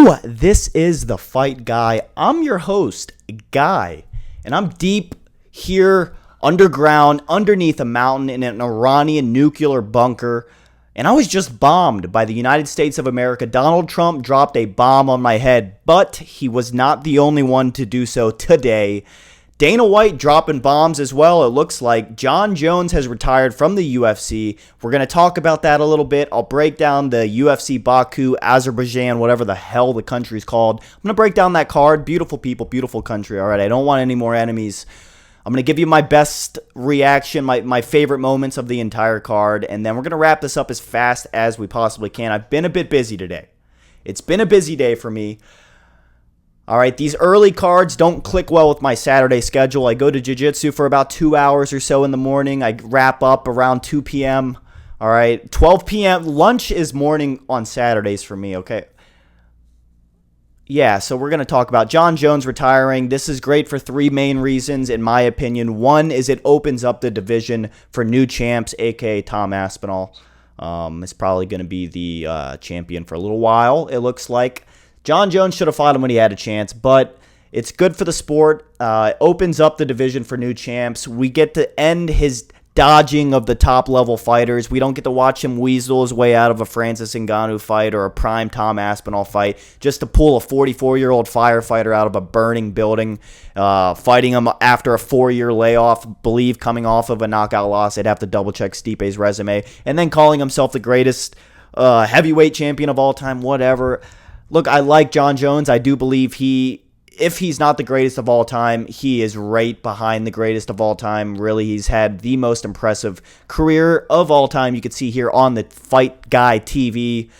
Hello, this is The Fight Guy. I'm your host, Guy, and I'm deep here underground, underneath a mountain in an Iranian nuclear bunker, and I was just bombed by the United States of America. Donald Trump dropped a bomb on my head, but he was not the only one to do so today. Dana White dropping bombs as well, it looks like. Jon Jones has retired from the UFC. We're going to talk about that a little bit. I'll break down the UFC Baku, Azerbaijan, whatever the hell the country's called. I'm going to break down that card. Beautiful people, beautiful country. All right, I don't want any more enemies. I'm going to give you my best reaction, my favorite moments of the entire card, and then we're going to wrap this up as fast as we possibly can. I've been a bit busy today. It's been a busy day for me. All right, these early cards don't click well with my Saturday schedule. I go to jiu-jitsu for about 2 hours or so in the morning. I wrap up around 2 p.m. All right, 12 p.m. Lunch is morning on Saturdays for me, okay? Yeah, so we're going to talk about Jon Jones retiring. This is great for three main reasons, in my opinion. One is it opens up the division for new champs, a.k.a. Tom Aspinall. Is probably going to be the champion for a little while, it looks like. Jon Jones should have fought him when he had a chance, but it's good for the sport. Opens up the division for new champs. We get to end his dodging of the top-level fighters. We don't get to watch him weasel his way out of a Francis Ngannou fight or a prime Tom Aspinall fight just to pull a 44-year-old firefighter out of a burning building, fighting him after a 4-year layoff, believe coming off of a knockout loss. I'd have to double-check Stipe's resume, and then calling himself the greatest heavyweight champion of all time, whatever. Look, I like Jon Jones. I do believe if he's not the greatest of all time, he is right behind the greatest of all time. Really, he's had the most impressive career of all time. You can see here on the Fight Guy TV.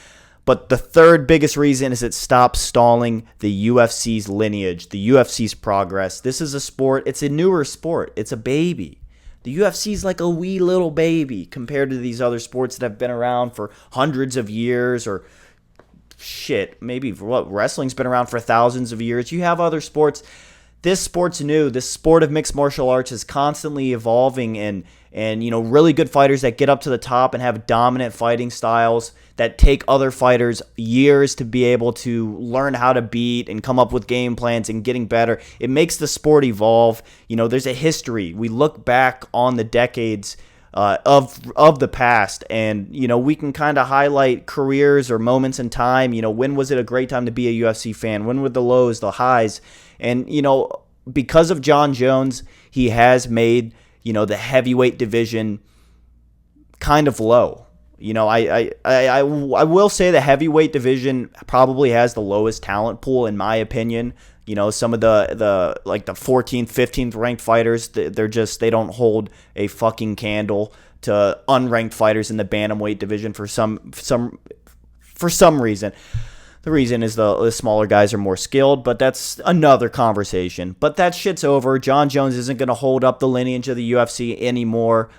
But the third biggest reason is it stops stalling the UFC's lineage, the UFC's progress. This is a sport. It's a newer sport. It's a baby. The UFC's like a wee little baby compared to these other sports that have been around for hundreds of years or maybe wrestling's been around for thousands of years. You have other sports. This sport's new. This sport of mixed martial arts is constantly evolving, and really good fighters that get up to the top and have dominant fighting styles that take other fighters years to be able to learn how to beat and come up with game plans and getting better. It makes the sport evolve. There's a history. We look back on the decades of the past, and we can kind of highlight careers or moments in time. When was it a great time to be a UFC fan? When were the lows, the highs? And because of Jon Jones, he has made the heavyweight division kind of low. I will say the heavyweight division probably has the lowest talent pool, in my opinion. Some of the 14th, 15th ranked fighters, they don't hold a fucking candle to unranked fighters in the bantamweight division for some reason. The reason is the smaller guys are more skilled, but that's another conversation. But that shit's over. Jon Jones isn't going to hold up the lineage of the UFC anymore.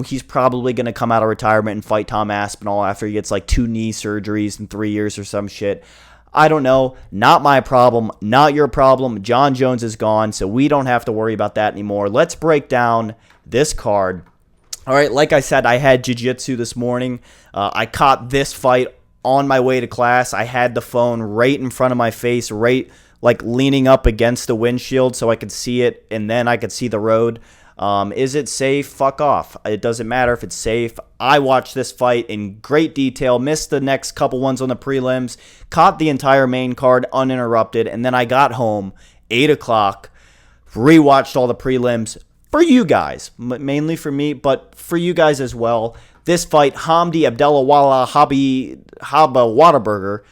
He's probably going to come out of retirement and fight Tom Aspinall after he gets 2 knee surgeries in 3 years or some shit. I don't know. Not my problem. Not your problem. Jon Jones is gone, so we don't have to worry about that anymore. Let's break down this card. All right, like I said, I had jiu-jitsu this morning. I caught this fight on my way to class. I had the phone right in front of my face, right leaning up against the windshield so I could see it, and then I could see the road. Is it safe? Fuck off. It doesn't matter if it's safe. I watched this fight in great detail, missed the next couple ones on the prelims, caught the entire main card uninterrupted, and then I got home, 8 o'clock, rewatched all the prelims for you guys, mainly for me, but for you guys as well. This fight, Hamdi Abdelwahab Whataburger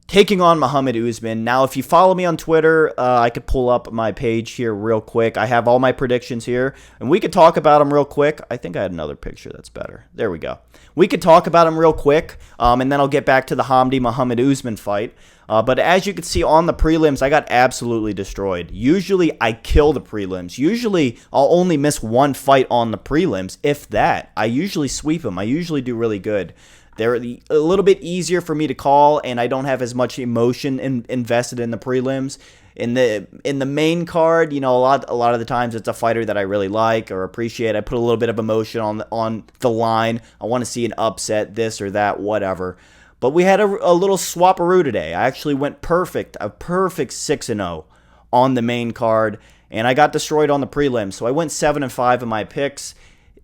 taking on Muhammad Usman. Now, if you follow me on Twitter, I could pull up my page here real quick. I have all my predictions here, and we could talk about them real quick. I think I had another picture that's better. There we go. We could talk about them real quick, and then I'll get back to the Hamdi-Muhammad Usman fight. But as you can see on the prelims, I got absolutely destroyed. Usually, I kill the prelims. Usually, I'll only miss one fight on the prelims, if that. I usually sweep them. I usually do really good. They're a little bit easier for me to call, and I don't have as much emotion invested in the prelims. In the main card, a lot of the times it's a fighter that I really like or appreciate. I put a little bit of emotion on the line. I want to see an upset, this or that, whatever. But we had a little swapperoo today. I actually went a perfect 6-0 on the main card, and I got destroyed on the prelims. So I went 7-5 in my picks.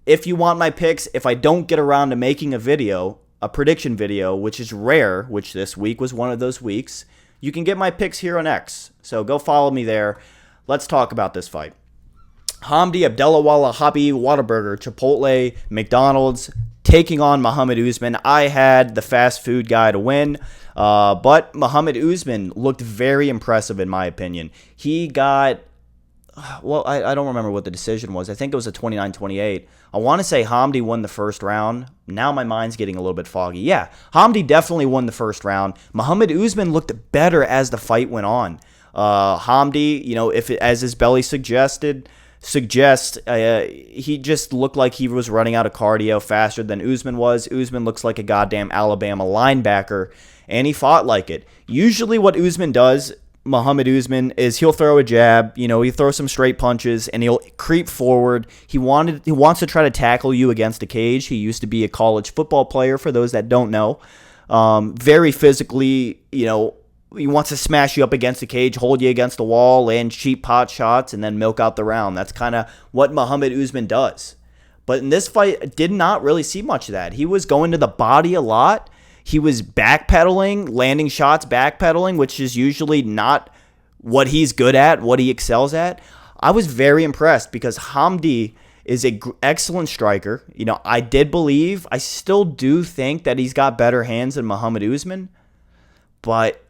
If you want my picks, if I don't get around to making a prediction video, which is rare, which this week was one of those weeks, you can get my picks here on X. So go follow me there. Let's talk about this fight. Hamdi Abdelwahab, Habib, Whataburger, Chipotle, McDonald's, taking on Muhammad Usman. I had the fast food guy to win, but Muhammad Usman looked very impressive in my opinion. He got, I don't remember what the decision was. I think it was a 29-28. I want to say Hamdi won the first round. Now my mind's getting a little bit foggy. Yeah, Hamdi definitely won the first round. Muhammad Usman looked better as the fight went on. Hamdi, as his belly suggests he just looked like he was running out of cardio faster than Usman was. Usman looks like a goddamn Alabama linebacker, and he fought like it. Usually what Usman does, Muhammad Usman, is he'll throw a jab, he throws some straight punches, and he'll creep forward. He wants to try to tackle you against a cage. He used to be a college football player, for those that don't know. Very physically, he wants to smash you up against the cage, hold you against the wall, land cheap pot shots, and then milk out the round. That's kind of what Muhammad Usman does. But in this fight, I did not really see much of that. He was going to the body a lot. He was backpedaling, landing shots, backpedaling, which is usually not what he's good at, what he excels at. I was very impressed because Hamdi is an excellent striker. I still do think that he's got better hands than Muhammad Usman, but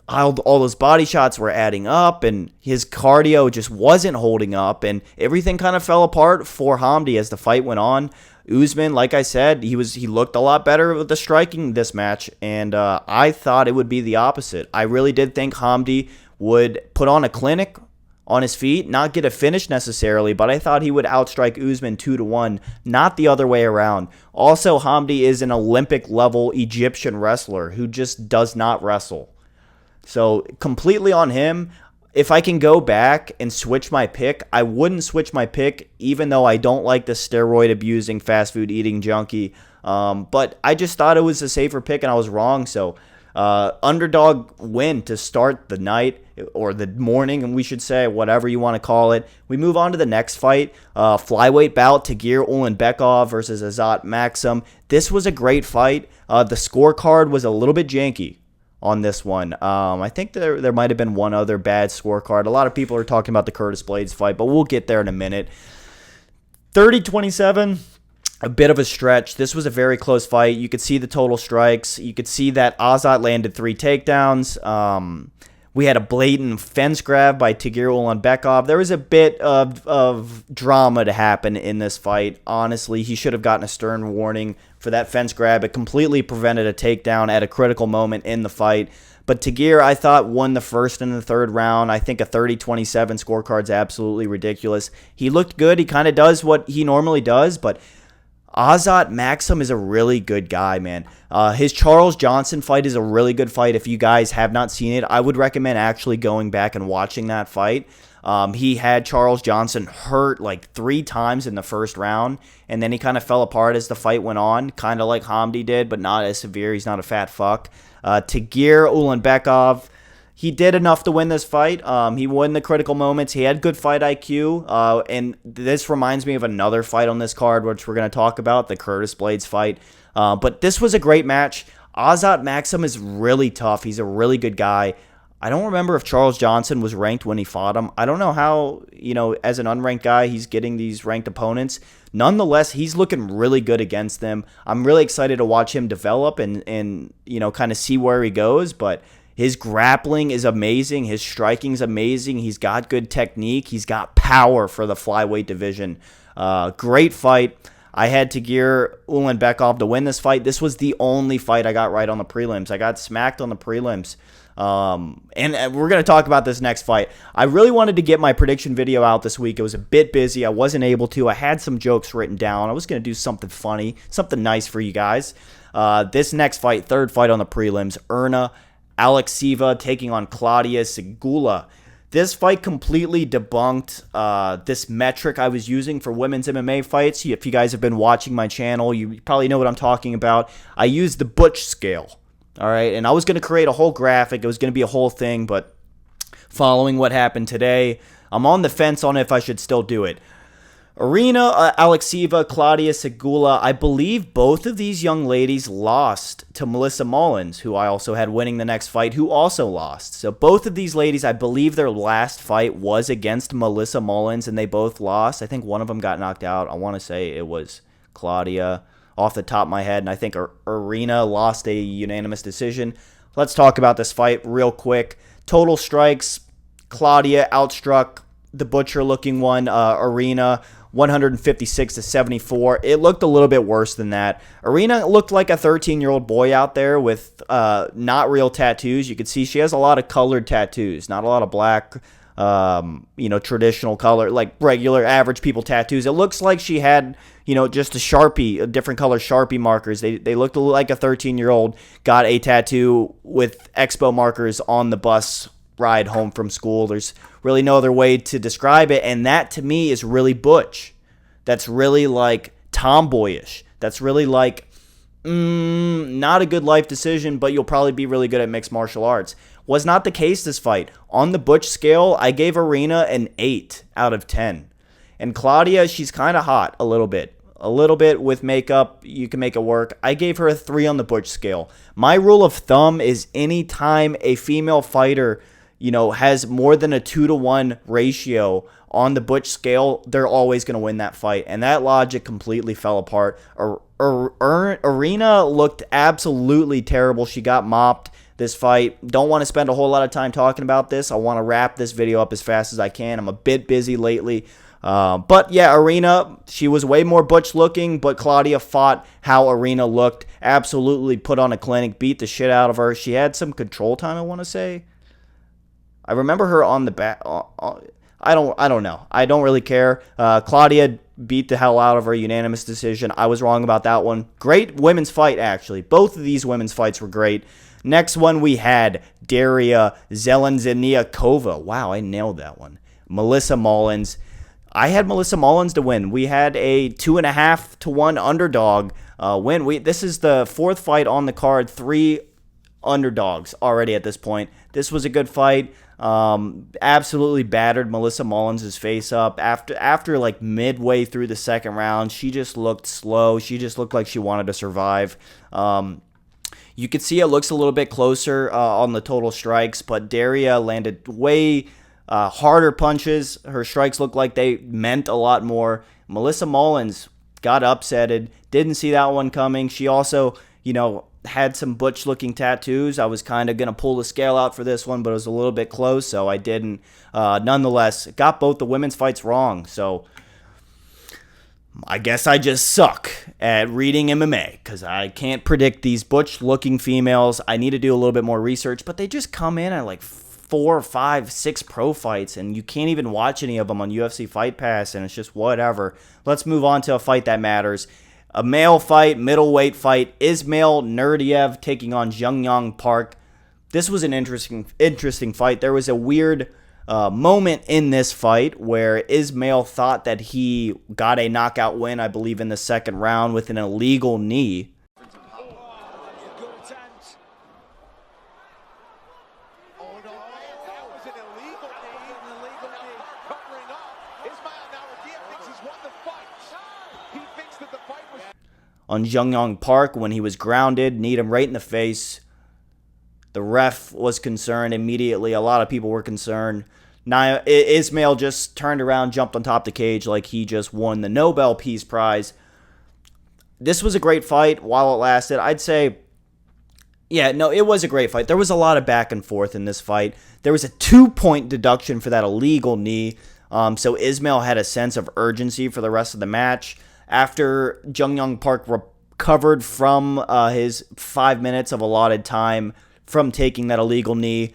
all those body shots were adding up, and his cardio just wasn't holding up, and everything kind of fell apart for Hamdi as the fight went on. Usman, like I said, he looked a lot better with the striking this match, and I thought it would be the opposite. I really did think Hamdi would put on a clinic on his feet, not get a finish necessarily, but I thought he would outstrike Usman 2-1, not the other way around. Also, Hamdi is an Olympic-level Egyptian wrestler who just does not wrestle. So completely on him. If I can go back and switch my pick, I wouldn't switch my pick, even though I don't like the steroid-abusing, fast food eating junkie. But I just thought it was a safer pick, and I was wrong. So underdog win to start the night, or the morning, and we should say, whatever you want to call it. We move on to the next fight. Flyweight bout, Tagir Ulanbekov versus Azat Maksum. This was a great fight. The scorecard was a little bit janky on this one. I think there might have been one other bad scorecard. A lot of people are talking about the Curtis Blaydes fight, but we'll get there in a minute. 30-27, a bit of a stretch. This was a very close fight. You could see the total strikes. You could see that Azat landed 3 takedowns. We had a blatant fence grab by Tagir Ulanbekov. There was a bit of drama to happen in this fight. Honestly, he should have gotten a stern warning for that fence grab. It completely prevented a takedown at a critical moment in the fight. But Tagir, I thought, won the first and the third round. I think a 30-27 scorecard's absolutely ridiculous. He looked good. He kind of does what he normally does, but Azat Maksum is a really good guy, man. His Charles Johnson fight is a really good fight. If you guys have not seen it, I would recommend actually going back and watching that fight. He had Charles Johnson hurt like 3 times in the first round, and then he kind of fell apart as the fight went on, kind of like Hamdi did, but not as severe. He's not a fat fuck. Tagir Ulanbekov, he did enough to win this fight. He won the critical moments. He had good fight IQ. And this reminds me of another fight on this card, which we're going to talk about, the Curtis Blaydes fight. But this was a great match. Azat Maksum is really tough. He's a really good guy. I don't remember if Charles Johnson was ranked when he fought him. I don't know how, as an unranked guy, he's getting these ranked opponents. Nonetheless, he's looking really good against them. I'm really excited to watch him develop and kind of see where he goes. But his grappling is amazing. His striking is amazing. He's got good technique. He's got power for the flyweight division. Great fight. I had Tagir Ulanbekov to win this fight. This was the only fight I got right on the prelims. I got smacked on the prelims. And we're going to talk about this next fight. I really wanted to get my prediction video out this week. It was a bit busy. I wasn't able to. I had some jokes written down. I was going to do something funny, something nice for you guys. This next fight, third fight on the prelims, Erna Alekseeva taking on Claudia Syguła. This fight completely debunked this metric I was using for women's MMA fights. If you guys have been watching my channel, you probably know what I'm talking about. I use the Butch scale. All right, and I was going to create a whole graphic. It was going to be a whole thing, but following what happened today, I'm on the fence on if I should still do it. Arena Alekseeva, Claudia Syguła, I believe both of these young ladies lost to Melissa Mullins, who I also had winning the next fight, who also lost. So both of these ladies, I believe their last fight was against Melissa Mullins, and they both lost. I think one of them got knocked out. I want to say it was Claudia off the top of my head, and I think Arena lost a unanimous decision. Let's talk about this fight real quick. Total strikes, Claudia outstruck the butcher-looking one, Arena, 156-74. It looked a little bit worse than that. Arena looked like a 13-year-old boy out there with not real tattoos. You could see she has a lot of colored tattoos, not a lot of black, traditional color, like regular average people tattoos. It looks like she had, just a Sharpie, different color Sharpie markers. They looked like a 13-year-old got a tattoo with Expo markers on the bus ride home from school. There's really no other way to describe it, and that to me is really butch. That's really like tomboyish. That's really like not a good life decision, but you'll probably be really good at mixed martial arts. Was not the case this fight. On the butch scale, I gave Arena an 8 out of 10. And Claudia, she's kind of hot a little bit. A little bit with makeup, you can make it work. I gave her a 3 on the butch scale. My rule of thumb is anytime a female fighter has more than a 2-to-1 ratio on the butch scale, they're always going to win that fight. And that logic completely fell apart. Arena looked absolutely terrible. She got mopped this fight. Don't want to spend a whole lot of time talking about this. I want to wrap this video up as fast as I can. I'm a bit busy lately. But yeah, Arena, she was way more butch looking, but Claudia fought how Arena looked. Absolutely put on a clinic, beat the shit out of her. She had some control time, I want to say. I remember her on the back. I don't know. I don't really care. Claudia beat the hell out of her, unanimous decision. I was wrong about that one. Great women's fight, actually. Both of these women's fights were great. Next one we had Daria Zhelezniakova. Wow, I nailed that one. Melissa Mullins. I had Melissa Mullins to win. We had a 2.5-to-1 underdog win. This is the fourth fight on the card. 3 underdogs already at this point. This was a good fight. Absolutely battered Melissa Mullins' face up. After like midway through the second round, she just looked slow. She just looked like she wanted to survive. You could see it looks a little bit closer on the total strikes, but Daria landed way harder punches. Her strikes looked like they meant a lot more. Melissa Mullins got upsetted. Didn't see that one coming. She also, had some butch-looking tattoos. I was kind of going to pull the scale out for this one, but it was a little bit close, so I didn't. Nonetheless, got both the women's fights wrong, so I guess I just suck at reading MMA because I can't predict these butch-looking females. I need to do a little bit more research, but they just come in at like 4, 5, 6 pro fights, and you can't even watch any of them on UFC Fight Pass, and it's just whatever. Let's move on to a fight that matters. A male fight, middleweight fight. Ismail Naurdiev taking on Jung Park. This was an interesting fight. There was a weird moment in this fight where Ismail thought that he got a knockout win, I believe, in the second round with an illegal knee. On Jung Park when he was grounded, kneed him right in the face. The ref was concerned immediately. A lot of people were concerned. Ismail just turned around, jumped on top of the cage like he just won the Nobel Peace Prize. This was a great fight while it lasted. I'd say, it was a great fight. There was a lot of back and forth in this fight. There was a 2-point deduction for that illegal knee. So Ismail had a sense of urgency for the rest of the match. After Jung Park recovered from his 5 minutes of allotted time from taking that illegal knee,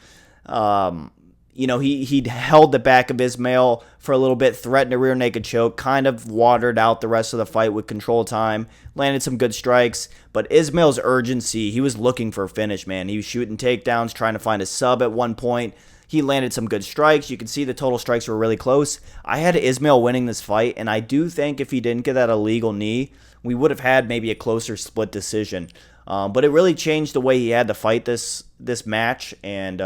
he held the back of Ismail for a little bit, threatened a rear naked choke, kind of watered out the rest of the fight with control time, landed some good strikes, but Ismail's urgency, he was looking for a finish, man. He was shooting takedowns, trying to find a sub at one point. He landed some good strikes. You can see the total strikes were really close. I had Ismail winning this fight, and I do think if he didn't get that illegal knee, we would have had maybe a closer split decision. But it really changed the way he had to fight this match. And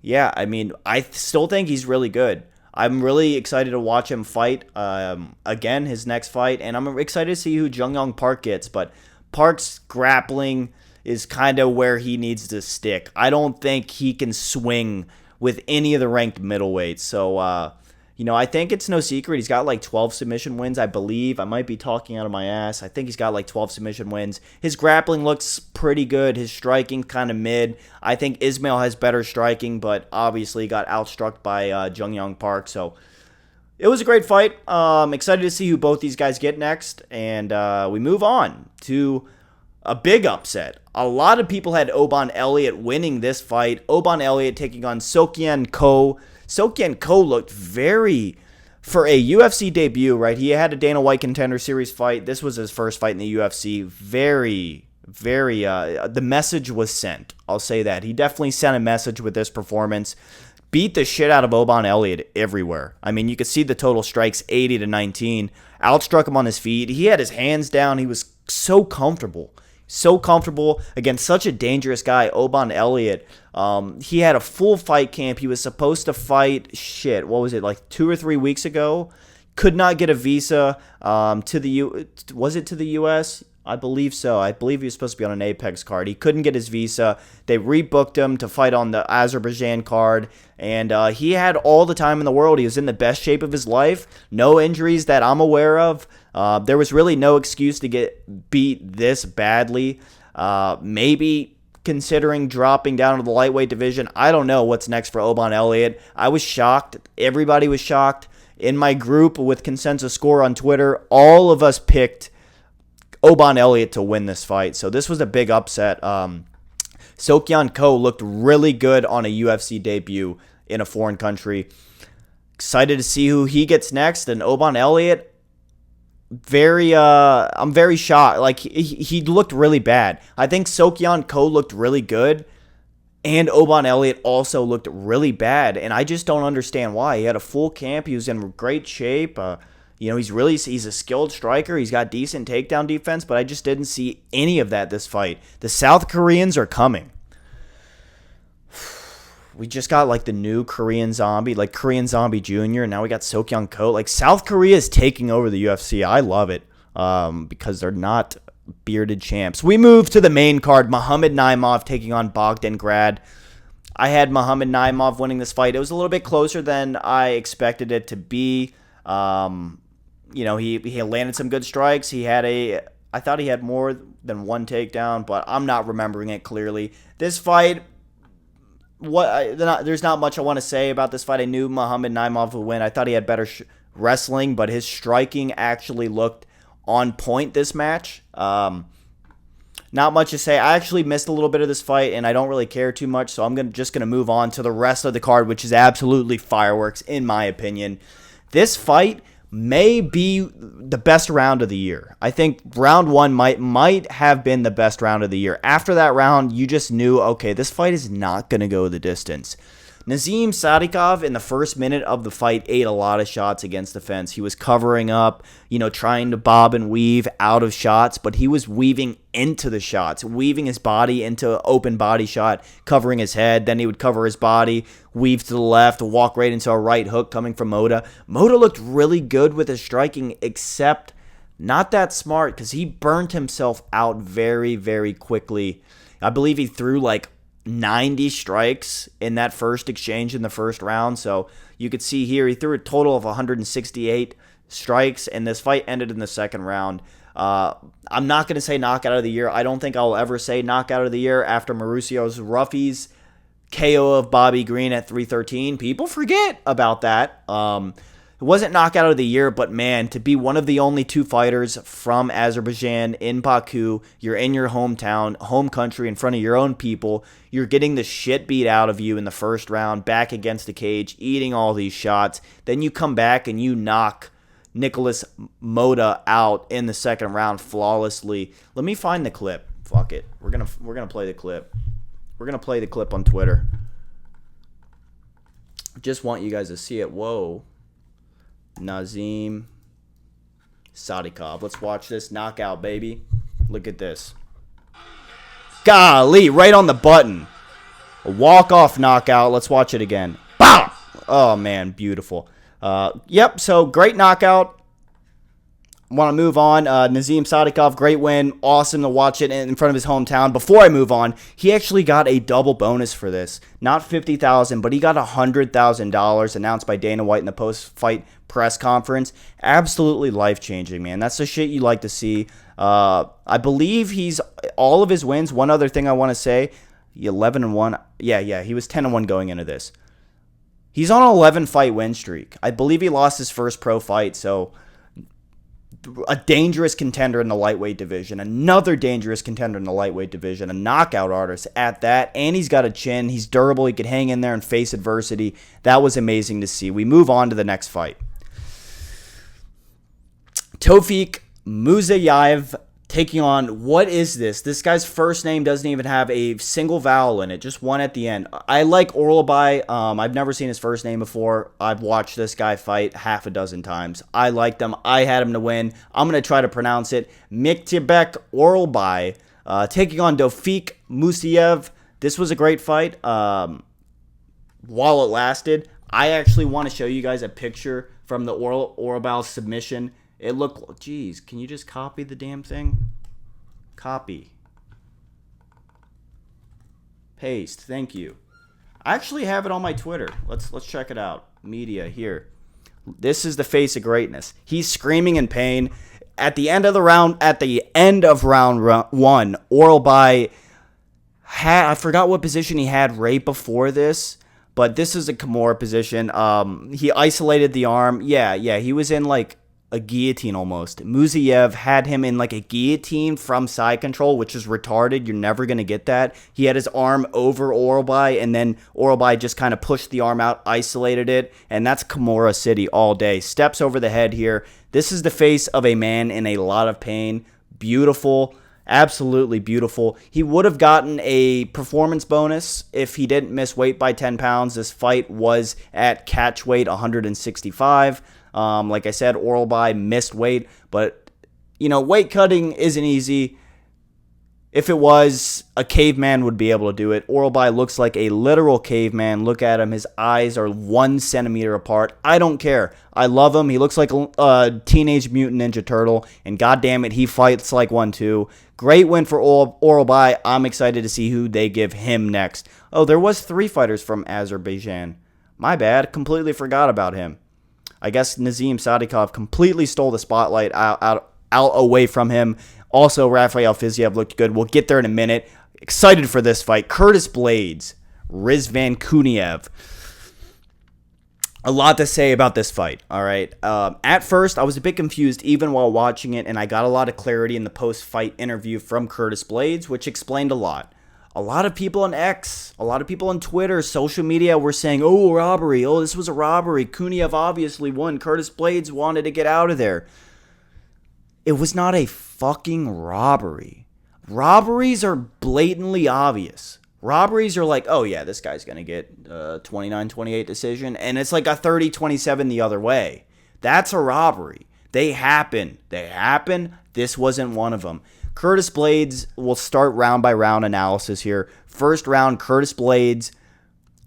yeah, I mean, I still think he's really good. I'm really excited to watch him fight again, his next fight. And I'm excited to see who Jung Young Park gets. But Park's grappling is kind of where he needs to stick. I don't think he can swing with any of the ranked middleweights. So, you know, I think it's no secret. He's got like 12 submission wins, I believe. I might be talking out of my ass. I think he's got like 12 submission wins. His grappling looks pretty good. His striking kind of mid. I think Ismail has better striking, but obviously got outstruck by Jung Young Park. So it was a great fight. Excited to see who both these guys get next. And we move on to a big upset. A lot of people had Oban Elliott winning this fight. Oban Elliott taking on Sokyan Ko. Sokyan Ko looked very, for a UFC debut, right? He had a Dana White Contender Series fight. This was his first fight in the UFC. Very, the message was sent. I'll say that. He definitely sent a message with this performance. Beat the shit out of Oban Elliott everywhere. I mean, you could see the total strikes, 80-19. Outstruck him on his feet. He had his hands down. He was so comfortable. So comfortable against such a dangerous guy, Oban Elliott. He had a full fight camp. He was supposed to fight, what was it, like 2 or 3 weeks ago? Could not get a visa to the was it to the U.S.? I believe so. I believe he was supposed to be on an Apex card. He couldn't get his visa. They rebooked him to fight on the Azerbaijan card, and he had all the time in the world. He was in the best shape of his life. No injuries that I'm aware of. There was really no excuse to get beat this badly. Maybe considering dropping down to the lightweight division. I don't know what's next for Oban Elliott. I was shocked. Everybody was shocked. In my group with Consensus Score on Twitter, all of us picked Oban Elliott to win this fight. So this was a big upset. Sokyan Ko looked really good on a UFC debut in a foreign country. Excited to see who he gets next. And Oban Elliott, I'm very shocked. Like, he looked really bad. I think Sokyan Ko looked really good, and Oban Elliott also looked really bad, and I just don't understand why. He had a full camp. He was in great shape. You know, he's a skilled striker. He's got decent takedown defense, but I just didn't see any of that this fight. The South Koreans are coming. We just got like the new Korean Zombie, like Korean Zombie Jr., and now we got Sokyan Ko. Like, South Korea is taking over the UFC. I love it because they're not bearded champs. We move to the main card. Muhammad Naimov taking on Bogdan Grad. I had Muhammad Naimov winning this fight. It was a little bit closer than I expected it to be. You know, he landed some good strikes. I thought he had more than one takedown, but I'm not remembering it clearly. This fight, there's not much I want to say about this fight. I knew Muhammad Naimov would win. I thought he had better wrestling, but his striking actually looked on point this match. Not much to say. I actually missed a little bit of this fight, and I don't really care too much, so I'm just going to move on to the rest of the card, which is absolutely fireworks, in my opinion. This fight may be the best round of the year. I think round one might have been the best round of the year. After that round, you just knew, okay, this fight is not going to go the distance. Nazim Sadykhov in the first minute of the fight ate a lot of shots against the fence. He was covering up, trying to bob and weave out of shots, but he was weaving into the shots, weaving his body into an open body shot, covering his head. Then he would cover his body, weave to the left, walk right into a right hook coming from Motta. Motta looked really good with his striking, except not that smart because he burnt himself out very, very quickly. I believe he threw like 90 strikes in that first exchange in the first round. So you could see here he threw a total of 168 strikes, and this fight ended in the second round. I'm not going to say knockout of the year. I don't think I'll ever say knockout of the year after Mauricio's Ruffies KO of Bobby Green at 313. People forget about that. It wasn't knockout of the year, but man, to be one of the only two fighters from Azerbaijan in Baku, you're in your hometown, home country, in front of your own people, you're getting the shit beat out of you in the first round, back against the cage, eating all these shots, then you come back and you knock Nicholas Motta out in the second round flawlessly. Let me find the clip. Fuck it. We're gonna play the clip. We're gonna play the clip on Twitter. Just want you guys to see it. Whoa. Nazim Sadykhov. Let's watch this knockout, baby. Look at this. Golly, right on the button. A walk-off knockout. Let's watch it again. Bow! Oh, man, beautiful. Yep, so great knockout. Want to move on. Nazim Sadykhov, great win. Awesome to watch it in front of his hometown. Before I move on, he actually got a double bonus for this. Not $50,000, but he got $100,000 announced by Dana White in the post-fight press conference. Absolutely life-changing, man. That's the shit you like to see. I believe he's all of his wins. One other thing I want to say, 11-1. Yeah, he was 10-1 going into this. He's on an 11-fight win streak. I believe he lost his first pro fight, so a dangerous contender in the lightweight division, another dangerous contender in the lightweight division, a knockout artist at that, and he's got a chin. He's durable. He could hang in there and face adversity. That was amazing to see. We move on to the next fight. Tofik Musayev taking on, what is this? This guy's first name doesn't even have a single vowel in it, just one at the end. I like Orolbai. I've never seen his first name before. I've watched this guy fight half a dozen times. I liked him. I had him to win. I'm going to try to pronounce it. Miktibek Orolbai taking on Tofik Musayev. This was a great fight while it lasted. I actually want to show you guys a picture from the Orolbai submission. It looked, geez, can you just copy the damn thing? Copy. Paste, thank you. I actually have it on my Twitter. Let's check it out. Media, here. This is the face of greatness. He's screaming in pain. At the end of round one, Orolbai had, I forgot what position he had right before this, but this is a Kimura position. He isolated the arm. Yeah, he was in like a guillotine almost. Musayev had him in like a guillotine from side control, which is retarded. You're never going to get that. He had his arm over Orolbai, and then Orolbai just kind of pushed the arm out, isolated it, and that's Kimura City all day. Steps over the head here. This is the face of a man in a lot of pain. Beautiful. Absolutely beautiful. He would have gotten a performance bonus if he didn't miss weight by 10 pounds. This fight was at catch weight 165. Like I said, Orolbai missed weight, but, weight cutting isn't easy. If it was, a caveman would be able to do it. Orolbai looks like a literal caveman. Look at him. His eyes are 1 centimeter apart. I don't care. I love him. He looks like a Teenage Mutant Ninja Turtle, and goddamn it, he fights like one too. Great win for Orolbai. I'm excited to see who they give him next. Oh, there was 3 fighters from Azerbaijan. My bad. Completely forgot about him. I guess Nazim Sadykhov completely stole the spotlight out away from him. Also, Rafael Fiziev looked good. We'll get there in a minute. Excited for this fight. Curtis Blaydes, Rizvan Kuniev. A lot to say about this fight, all right? At first, I was a bit confused even while watching it, and I got a lot of clarity in the post-fight interview from Curtis Blaydes, which explained a lot. A lot of people on X, a lot of people on Twitter, social media were saying, oh, robbery. Oh, this was a robbery. Kuniev obviously won. Curtis Blaydes wanted to get out of there. It was not a fucking robbery. Robberies are blatantly obvious. Robberies are like, oh, yeah, this guy's going to get a 29-28 decision. And it's like a 30-27 the other way. That's a robbery. They happen. This wasn't one of them. Curtis Blaydes, will start round by round analysis here. First round, Curtis Blaydes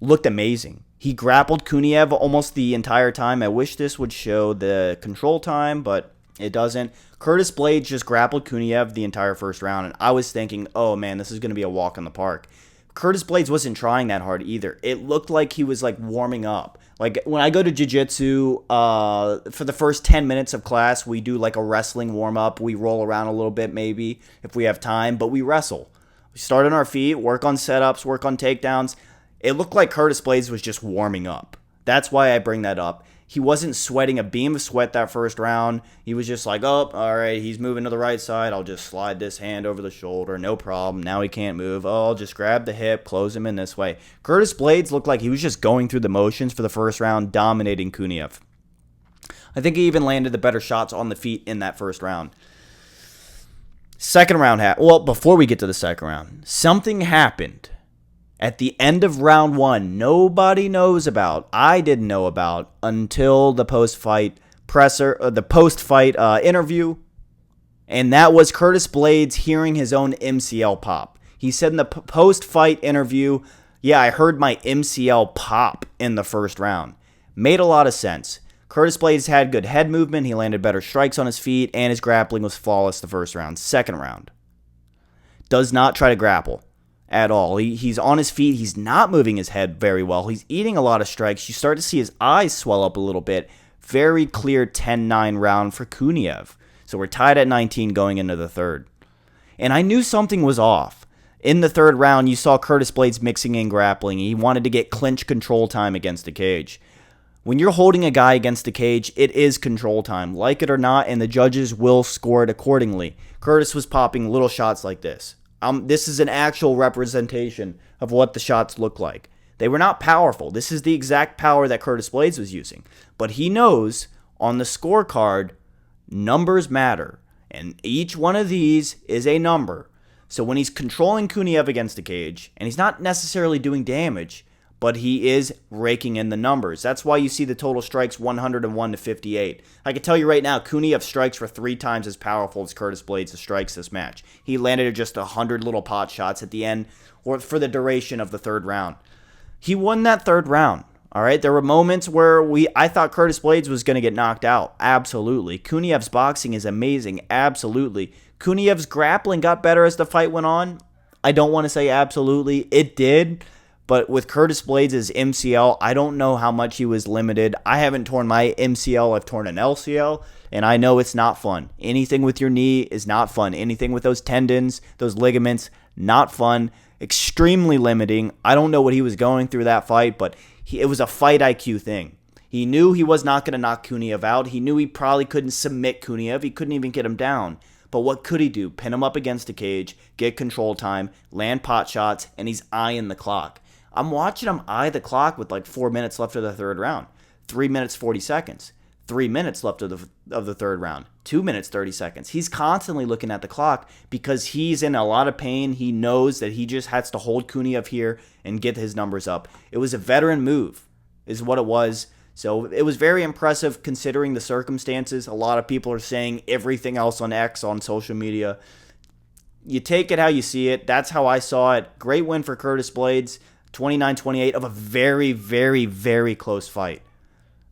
looked amazing. He grappled Kuniev almost the entire time. I wish this would show the control time, but it doesn't. Curtis Blaydes just grappled Kuniev the entire first round, and I was thinking, oh man, this is going to be a walk in the park. Curtis Blaydes wasn't trying that hard either. It looked like he was like warming up. Like when I go to jiu-jitsu, for the first 10 minutes of class, we do like a wrestling warm-up. We roll around a little bit maybe if we have time, but we wrestle. We start on our feet, work on setups, work on takedowns. It looked like Curtis Blaydes was just warming up. That's why I bring that up. He wasn't sweating a beam of sweat that first round. He was just like, oh, all right, he's moving to the right side. I'll just slide this hand over the shoulder. No problem. Now he can't move. Oh, I'll just grab the hip, close him in this way. Curtis Blaydes looked like he was just going through the motions for the first round, dominating Kuniev. I think he even landed the better shots on the feet in that first round. Second round, before we get to the second round, something happened at the end of round one, nobody knows about. I didn't know about until the post-fight interview, and that was Curtis Blaydes hearing his own MCL pop. He said in the post-fight interview, yeah, I heard my MCL pop in the first round. Made a lot of sense. Curtis Blaydes had good head movement. He landed better strikes on his feet, and his grappling was flawless the first round. Second round, does not try to grapple at all. He's on his feet. He's not moving his head very well. He's eating a lot of strikes. You start to see his eyes swell up a little bit. Very clear 10-9 round for Kuniev. So we're tied at 19 going into the third. And I knew something was off. In the third round, you saw Curtis Blaydes mixing in grappling. He wanted to get clinch control time against the cage. When you're holding a guy against the cage, it is control time, like it or not, and the judges will score it accordingly. Curtis was popping little shots like this. This is an actual representation of what the shots look like. They were not powerful. This is the exact power that Curtis Blaydes was using. But he knows on the scorecard, numbers matter. And each one of these is a number. So when he's controlling Kuniev against the cage, and he's not necessarily doing damage, but he is raking in the numbers. That's why you see the total strikes 101 to 58. I can tell you right now, Kuniev's strikes were 3 times as powerful as Curtis Blaydes' strikes this match. He landed just 100 little pot shots at the end, or for the duration of the third round. He won that third round. All right, there were moments where I thought Curtis Blaydes was going to get knocked out. Absolutely. Kuniev's boxing is amazing. Absolutely. Kuniev's grappling got better as the fight went on. I don't want to say absolutely. It did. But with Curtis Blaydes' MCL, I don't know how much he was limited. I haven't torn my MCL. I've torn an LCL, and I know it's not fun. Anything with your knee is not fun. Anything with those tendons, those ligaments, not fun. Extremely limiting. I don't know what he was going through that fight, but it was a fight IQ thing. He knew he was not going to knock Kuniev out. He knew he probably couldn't submit Kuniev. He couldn't even get him down. But what could he do? Pin him up against the cage, get control time, land pot shots, and he's eyeing the clock. I'm watching him eye the clock with like 4 minutes left of the third round. 3 minutes, 40 seconds. 3 minutes left of the third round. 2 minutes, 30 seconds. He's constantly looking at the clock because he's in a lot of pain. He knows that he just has to hold Kuniev here and get his numbers up. It was a veteran move is what it was. So it was very impressive considering the circumstances. A lot of people are saying everything else on X, on social media. You take it how you see it. That's how I saw it. Great win for Curtis Blaydes. 29-28 of a very, very, very close fight.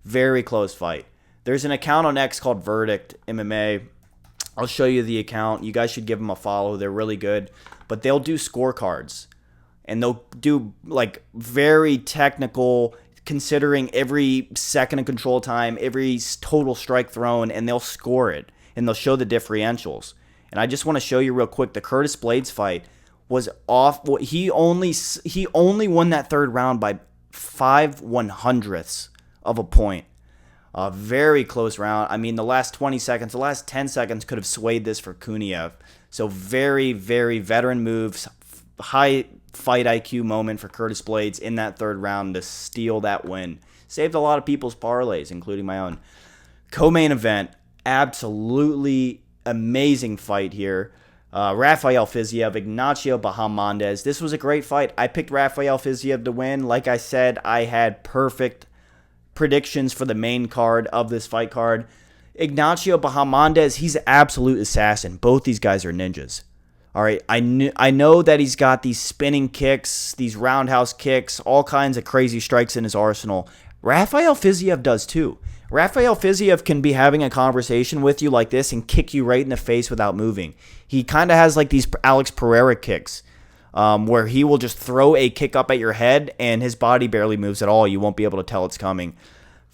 Very close fight. There's an account on X called Verdict MMA. I'll show you the account. You guys should give them a follow. They're really good. But they'll do scorecards. And they'll do like very technical, considering every second of control time, every total strike thrown, and they'll score it. And they'll show the differentials. And I just want to show you real quick the Curtis Blaydes fight was off. He only won that third round by 5/100ths of a point. A very close round. I mean, the last 20 seconds, the last 10 seconds could have swayed this for Kuniev. So very, very veteran moves. High fight IQ moment for Curtis Blaydes in that third round to steal that win. Saved a lot of people's parlays, including my own. Co-main event. Absolutely amazing fight here. Rafael Fiziev, Ignacio Bahamondes. This was a great fight. I picked Rafael Fiziev to win. Like I said, I had perfect predictions for the main card of this fight card. Ignacio Bahamondes, he's an absolute assassin. Both these guys are ninjas. All right, I know that he's got these spinning kicks, these roundhouse kicks, all kinds of crazy strikes in his arsenal. Rafael Fiziev does too. Rafael Fiziev can be having a conversation with you like this and kick you right in the face without moving. He kind of has like these Alex Pereira kicks where he will just throw a kick up at your head and his body barely moves at all. You won't be able to tell it's coming.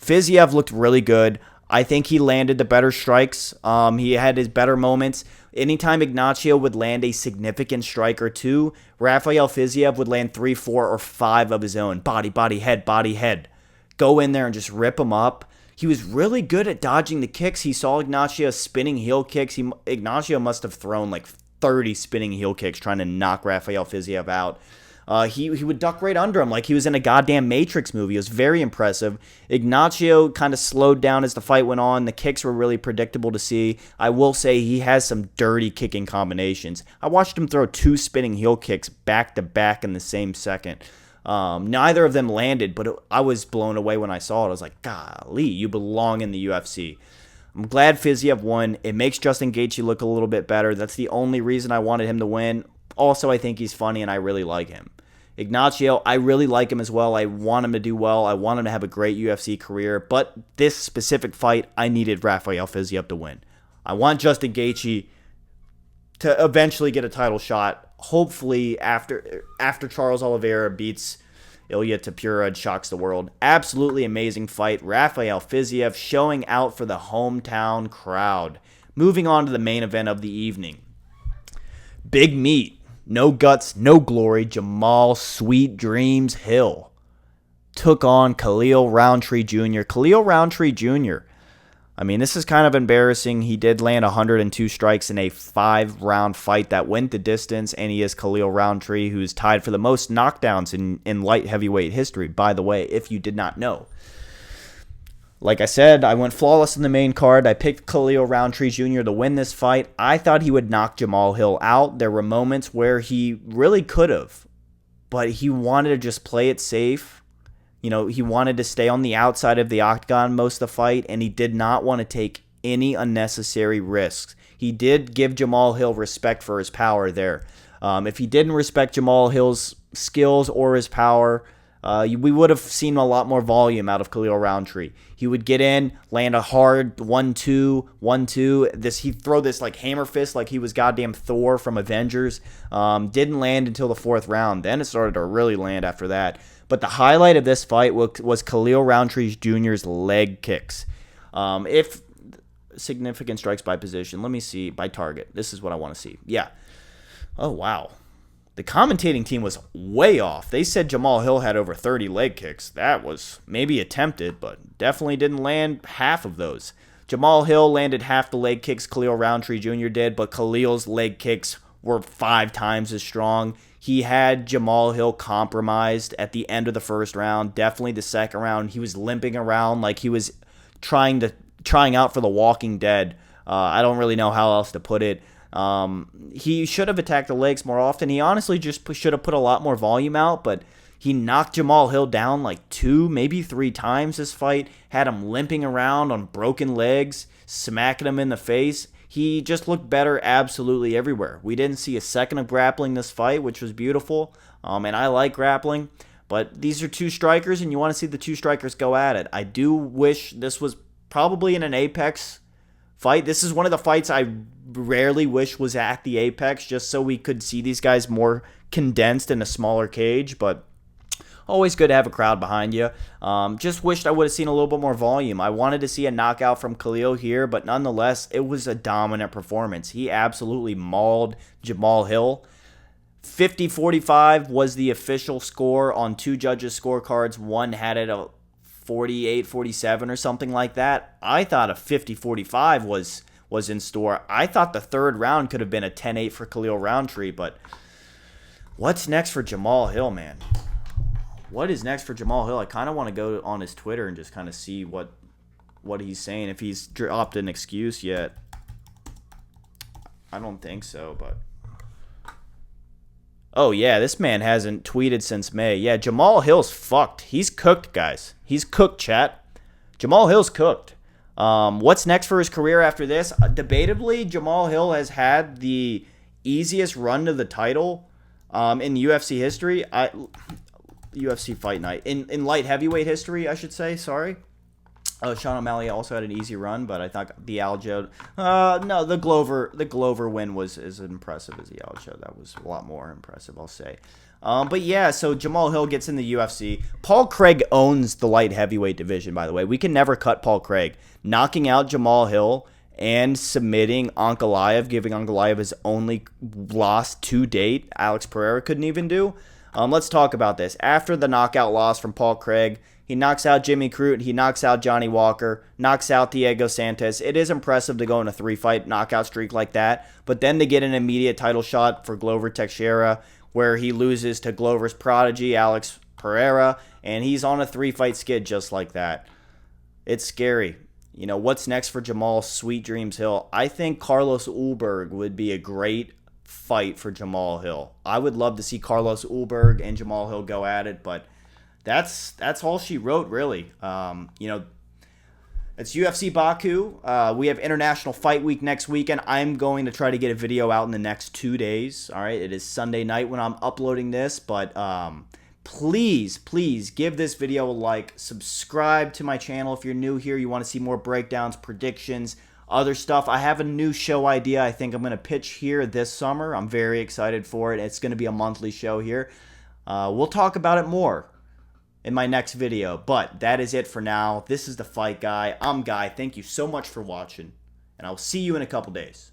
Fiziev looked really good. I think he landed the better strikes. He had his better moments. Anytime Ignacio would land a significant strike or two, Rafael Fiziev would land 3, 4, or 5 of his own. Body, body, head, body, head. Go in there and just rip him up. He was really good at dodging the kicks. He saw Ignacio spinning heel kicks. Ignacio must have thrown like 30 spinning heel kicks trying to knock Rafael Fiziev out. He would duck right under him like he was in a goddamn Matrix movie. It was very impressive. Ignacio kind of slowed down as the fight went on. The kicks were really predictable to see. I will say he has some dirty kicking combinations. I watched him throw 2 spinning heel kicks back to back in the same second. Neither of them landed, but I was blown away when I saw it. I was like, golly, you belong in the UFC. I'm glad Fiziev won. It makes Justin Gaethje look a little bit better. That's the only reason I wanted him to win. Also, I think he's funny, and I really like him. Ignacio, I really like him as well. I want him to do well. I want him to have a great UFC career. But this specific fight, I needed Rafael Fiziev to win. I want Justin Gaethje to eventually get a title shot. Hopefully after Charles Oliveira beats Elliott Tapura and shocks the world. Absolutely amazing fight. Rafael Fiziev showing out for the hometown crowd. Moving on to the main event of the evening. Big meat. No guts, no glory. Jamahal Sweet Dreams Hill took on Khalil Roundtree Jr. Khalil Roundtree Jr. I mean, this is kind of embarrassing. He did land 102 strikes in a 5-round fight that went the distance, and he is Khalil Roundtree, who's tied for the most knockdowns in light heavyweight history, by the way, if you did not know. Like I said, I went flawless in the main card. I picked Khalil Roundtree Jr. to win this fight. I thought he would knock Jamahal Hill out. There were moments where he really could have, but he wanted to just play it safe. You know, he wanted to stay on the outside of the octagon most of the fight, and he did not want to take any unnecessary risks. He did give Jamahal Hill respect for his power there. If he didn't respect Jamahal Hill's skills or his power, we would have seen a lot more volume out of Khalil Roundtree. He would get in, land a hard 1-2, 1-2. He'd throw this like hammer fist like he was goddamn Thor from Avengers. Didn't land until the 4th round. Then it started to really land after that. But the highlight of this fight was Khalil Roundtree Jr.'s leg kicks. If significant strikes by position, let me see, by target. This is what I want to see. Yeah. Oh, wow. The commentating team was way off. They said Jamahal Hill had over 30 leg kicks. That was maybe attempted, but definitely didn't land half of those. Jamahal Hill landed half the leg kicks Khalil Roundtree Jr. did, but Khalil's leg kicks were 5 times as strong. He had Jamahal Hill compromised at the end of the 1st round. Definitely the 2nd round. He was limping around like he was trying out for the Walking Dead. I don't really know how else to put it. He should have attacked the legs more often. He honestly just should have put a lot more volume out, but he knocked Jamahal Hill down like 2, maybe 3 times this fight, had him limping around on broken legs, smacking him in the face. He just looked better absolutely everywhere. We didn't see a second of grappling this fight, which was beautiful, and I like grappling, but these are 2 strikers, and you want to see the 2 strikers go at it. I do wish this was probably in an Apex fight. This is one of the fights I rarely wish was at the Apex, just so we could see these guys more condensed in a smaller cage, but always good to have a crowd behind you. Just wished I would have seen a little bit more volume. I wanted to see a knockout from Khalil here, but nonetheless, it was a dominant performance. He absolutely mauled Jamahal Hill. 50-45 was the official score on 2 judges' scorecards. One had it a 48-47 or something like that. I thought a 50-45 was in store. I thought the 3rd round could have been a 10-8 for Khalil Roundtree, but what's next for Jamahal Hill, man? What is next for Jamahal Hill? I kind of want to go on his Twitter and just kind of see what he's saying. If he's dropped an excuse yet. I don't think so, but... Oh, yeah, this man hasn't tweeted since May. Yeah, Jamahal Hill's fucked. He's cooked, guys. He's cooked, chat. Jamahal Hill's cooked. What's next for his career after this? Debatably, Jamahal Hill has had the easiest run to the title in UFC history. UFC Fight Night. In light heavyweight history, I should say. Sorry. Sean O'Malley also had an easy run, but I thought the Aljo... no, the Glover win was as impressive as the Aljo. That was a lot more impressive, I'll say. But yeah, so Jamahal Hill gets in the UFC. Paul Craig owns the light heavyweight division, by the way. We can never cut Paul Craig. Knocking out Jamahal Hill and submitting Ankalaev, giving Ankalaev his only loss to date, Alex Pereira couldn't even do. Let's talk about this. After the knockout loss from Paul Craig, he knocks out Jimmy Crute, he knocks out Johnny Walker, knocks out Diego Santos. It is impressive to go on a 3-fight knockout streak like that, but then to get an immediate title shot for Glover Teixeira, where he loses to Glover's prodigy, Alex Pereira, and he's on a 3-fight skid just like that. It's scary. You know, what's next for Jamahal Sweet Dreams Hill? I think Carlos Ulberg would be a great fight for Jamahal Hill. I would love to see Carlos Ulberg and Jamahal Hill go at it, but that's all she wrote, really. You know, It's UFC Baku. We have International Fight Week next weekend. I'm going to try to get a video out in the next 2 days. All right, it is Sunday night when I'm uploading this, but please give this video a like. Subscribe to my channel if you're new here. You want to see more breakdowns, predictions, other stuff. I have a new show idea I think I'm going to pitch here this summer. I'm very excited for it. It's going to be a monthly show here. We'll talk about it more in my next video, but that is it for now. This is The Fight Guy. I'm Guy. Thank you so much for watching, and I'll see you in a couple days.